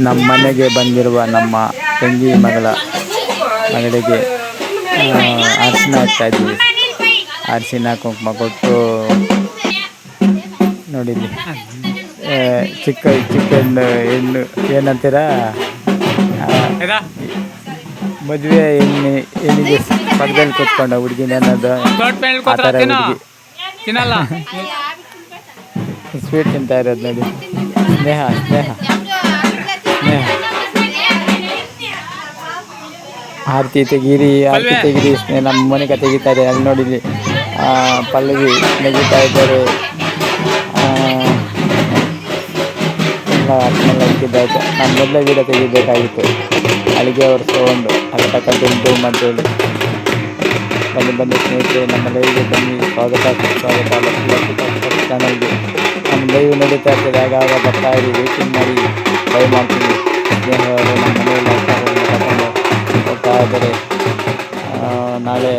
ನಮ್ಮ ಮನೆಗೆ ಬಂದಿರುವ ನಮ್ಮ ತಂಗಿ ಮಗಳಿಗೆ ಅರಿಶಿನ ಹಾಕ್ತಾ ಇದ್ದೀವಿ. ಅರಿಶಿನ ಕುಂಕುಮ ಕೊಟ್ಟು ನೋಡಿಲ್ಲಿ ಚಿಕ್ಕ ಹೆಣ್ಣು ಏನಂತೀರ, ಮದುವೆ ಹೆಣ್ಣಿಗೆ ಪಕ್ಕದಲ್ಲಿ ಕೂತ್ಕೊಂಡ ಹುಡುಗಿನ ಅನ್ನೋದು ಆ ಥರ ಹುಡುಗಿ ಸ್ವೀಟ್ ತಿಂತಾ ಇರೋದು ನೋಡಿ. ಸ್ನೇಹ ಆರತಿ ತೆಗೀರಿ ನಮ್ಮ ಮನೆಗೆ ತೆಗಿತಾ ಇದೆ. ಅಲ್ಲಿ ನೋಡಿ ಪಲ್ಲವಿ ನೆಗಿತಾ ಇದ್ದಾರೆ. ಎಲ್ಲ ಹಾಕಿದ್ದಾಯ್ತು. ನಾನು ಮೊದಲೇ ವೀಡಿಯೋ ತೆಗಿಬೇಕಾಗಿತ್ತು. ಅಲ್ಲಿಗೆ ಅವ್ರ ಸೌಂಡು ಅಲ್ಲಿ ತಗೊಂಡು ಅಂತೇಳಿ ಬನ್ನಿ ಸ್ನೇಹಿತರೆ, ನಮ್ಮ ಲೈವ್ಗೆ ಬನ್ನಿ. ಸ್ವಾಗತ ಚಾನಲ್ಗೆ. ನಮ್ಮ ಲೈವ್ ನಡೀತಾ ಇರ್ತದೆ, ಆಗಾಗ ಬರ್ತಾ ಇರಿ, ವೇಟಿಂಗ್ ಮಾಡಿ ಲೈವ್ ಮಾಡ್ತೀನಿ. ಸ್ನೇಹಿತರು ನಮ್ಮ ಮನೆಯಲ್ಲಿ ಕರ್ಕೊಂಡು ಹೋಗ್ತಾ ಇದ್ದಾರೆ. ನಾಳೆ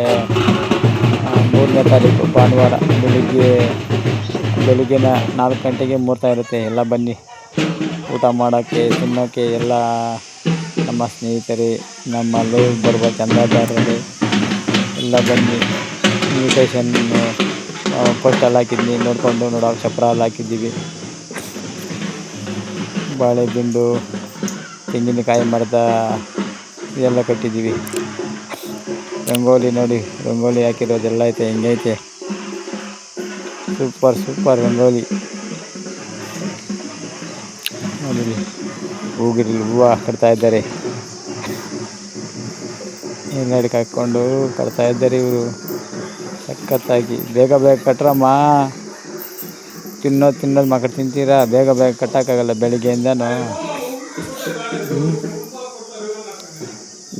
3ನೇ ತಾರೀಕು ಭಾನುವಾರ ಬೆಳಿಗ್ಗೆನ 4 ಗಂಟೆಗೆ ಮುಹೂರ್ತ ಇರುತ್ತೆ. ಎಲ್ಲ ಬನ್ನಿ ಊಟ ಮಾಡೋಕ್ಕೆ ತಿನ್ನೋಕ್ಕೆ. ಎಲ್ಲ ನಮ್ಮ ಸ್ನೇಹಿತರೆ, ನಮ್ಮ ಲೈವ್ ಬರುವ ಚಂದಾದಾರರೇ ಎಲ್ಲ ಬನ್ನಿ. ಇನ್ವಿಟೇಷನ್ ಪೋಸ್ಟಲ್ಲಿ ಹಾಕಿದ್ದೀನಿ, ನೋಡೋ ಚಪ್ರಲ್ಲಿ ಹಾಕಿದ್ದೀವಿ. ಬಾಳೆ ದಿಂಡು, ತೆಂಗಿನಕಾಯಿ ಮರದ ಇದೆಲ್ಲ ಕಟ್ಟಿದ್ದೀವಿ. ರಂಗೋಲಿ ನೋಡಿ, ರಂಗೋಲಿ ಹಾಕಿರೋದೆಲ್ಲ ಐತೆ. ಹೆಂಗೈತೆ, ಸೂಪರ್ ರಂಗೋಲಿ ನೋಡಿ. ಹೂವು ಕಟ್ತಾ ಇದ್ದಾರೆ. ಹಿಂದಡಿಗೆ ಹಾಕ್ಕೊಂಡು ಕಟ್ತಾ ಇದ್ದಾರೆ ಇವರು ಸಖತ್ತಾಗಿ. ಬೇಗ ಕಟ್ರಮ್ಮ, ತಿನ್ನೋದು ಮಕ್ಕಳು ತಿಂತೀರಾ? ಬೇಗ ಕಟ್ಟೋಕ್ಕಾಗಲ್ಲ ಬೆಳಿಗ್ಗೆಯಿಂದನೂ.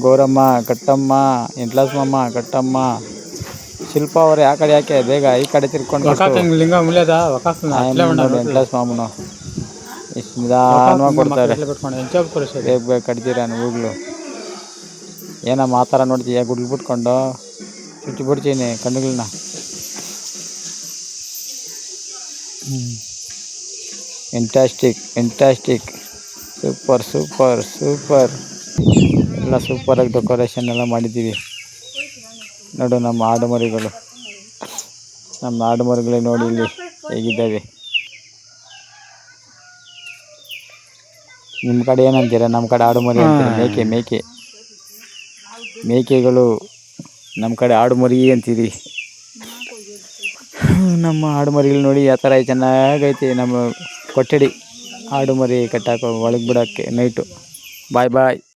ಗೌರಮ್ಮ ಕಟ್ಟಮ್ಮ, ಎಂಟ್ಲಾಸ್ಮಮ್ಮ ಕಟ್ಟಮ್ಮ. ಶಿಲ್ಪ ಅವರೇ ಆ ಕಡೆ ಯಾಕೆ ಬೇಗ ಈ ಕಡೆ ತಿರ್ಕೊಂಡು ಎಂಟ್ಲಾಸ್ ಮಾಮನು ಇಷ್ಟು ನಿಧಾನವಾಗಿ ಕೊಡ್ತಾರೆ. ಬೇಗ ಕಟ್ತೀರಾ ಹೂಗಳು? ಏನಮ್ಮ ಆ ಥರ ನೋಡ್ತೀಯ? ಗುಡ್ಲು ಬಿಟ್ಕೊಂಡು ಚುಚ್ಚಿ ಬಿಡ್ತೀನಿ ಕಣ್ಣುಗಳನ್ನ. ಎಂಟಾಸ್ಟಿಕ್ ಸೂಪರ್ ಎಲ್ಲ ಸೂಪರಾಗಿ ಡೆಕೋರೇಷನ್ ಎಲ್ಲ ಮಾಡಿದ್ದೀವಿ. ನೋಡು ನಮ್ಮ ಆಡುಮರಿಗಳು ನೋಡಿ ಇಲ್ಲಿ ಹೇಗಿದ್ದಾವೆ. ನಿಮ್ಮ ಕಡೆ ಏನಂತೀರ? ನಮ್ಮ ಕಡೆ ಆಡುಮರಿ ಅಂತೀರ. ಮೇಕೆಗಳು ನಮ್ಮ ಕಡೆ ಆಡುಮರಿ ಅಂತೀರಿ. ನಮ್ಮ ಆಡುಮರಿಗಳು ನೋಡಿ ಯಾವ ಥರ ಚೆನ್ನಾಗೈತೆ. ನಮ್ಮ ಕೊಠಡಿ ಆಡುಮರಿ ಕಟ್ಟಾಕೋ ಒಳಗೆ ಬಿಡೋಕ್ಕೆ ನೈಟು. ಬಾಯ್.